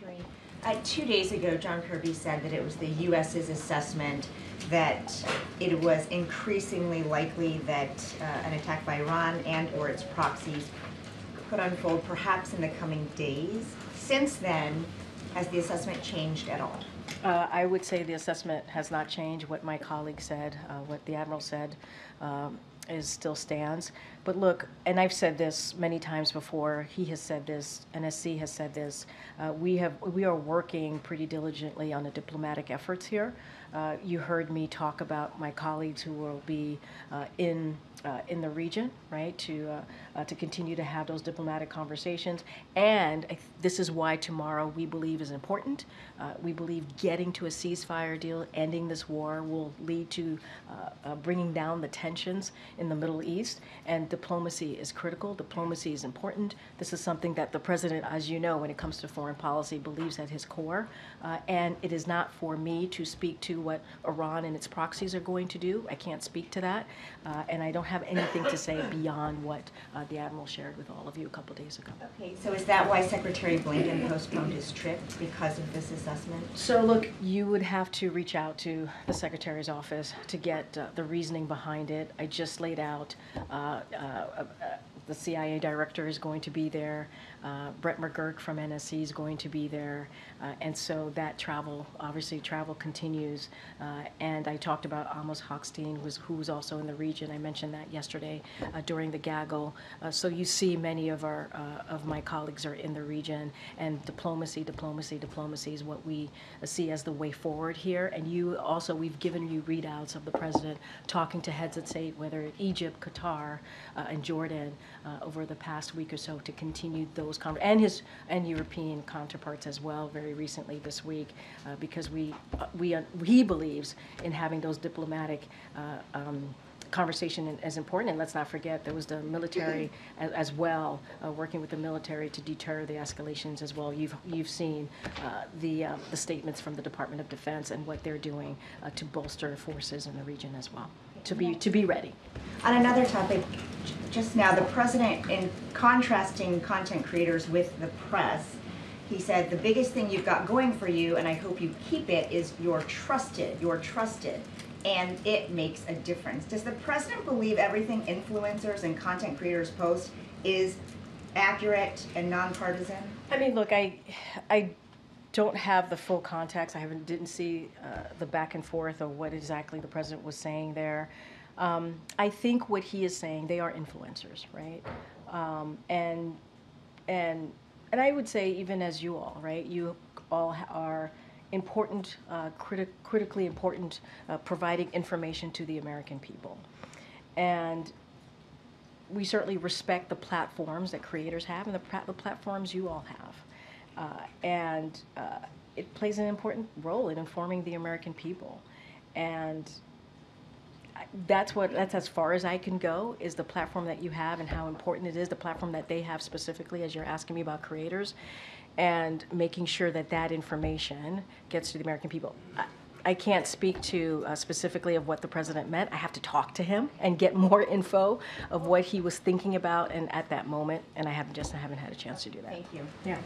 Karine, 2 days ago, John Kirby said that it was the U.S.'s assessment that it was increasingly likely that an attack by Iran and or its proxies could unfold perhaps in the coming days. Since then, has the assessment changed at all? I would say the assessment has not changed. What my colleague said, what the Admiral said, still stands. But look, and I've said this many times before, he has said this, NSC has said this, we are working pretty diligently on the diplomatic efforts here. You heard me talk about my colleagues who will be in the region, right, to continue to have those diplomatic conversations. And this is why tomorrow we believe is important. We believe getting to a ceasefire deal, ending this war, will lead to bringing down the tensions in the Middle East. And diplomacy is critical. Diplomacy is important. This is something that the president, as you know, when it comes to foreign policy, believes at his core. And it is not for me to speak to what Iran and its proxies are going to do. I can't speak to that. And I don't have anything to say beyond what the Admiral shared with all of you a couple days ago. Okay, so is that why Secretary Blinken postponed his trip, because of this assessment? So look, you would have to reach out to the Secretary's office to get the reasoning behind it. I just laid out the CIA director is going to be there. Brett McGurk from NSC is going to be there. And so that travel, obviously travel continues. And I talked about Amos Hochstein, who was also in the region. I mentioned that yesterday during the gaggle. So you see many of my colleagues are in the region, and diplomacy is what we see as the way forward here. And we've given you readouts of the president talking to heads of state, whether Egypt, Qatar, and Jordan, over the past week or so, to continue those conversations, and European counterparts as well, very recently this week, because he believes in having those diplomatic conversation is important. And let's not forget, there was the military as well, working with the military to deter the escalations as well. You've seen the statements from the Department of Defense and what they're doing to bolster forces in the region as well, to be ready. On another topic, just now, the president, in contrasting content creators with the press, he said the biggest thing you've got going for you, and I hope you keep it, is you're trusted, and it makes a difference. Does the president believe everything influencers and content creators post is accurate and nonpartisan? I mean, look, I don't have the full context. Didn't see the back and forth of what exactly the president was saying there. I think what he is saying, they are influencers, right? And I would say, even as you all, right? You all are important, critically important, providing information to the American people. And we certainly respect the platforms that creators have and the platforms you all have. It plays an important role in informing the American people. And that's as far as I can go, is the platform that you have and how important it is, the platform that they have specifically, as you're asking me about creators, and making sure that that information gets to the American people. I can't speak to specifically of what the president meant. I have to talk to him and get more info of what he was thinking about and at that moment, and I haven't had a chance to do that. Thank you. Yeah.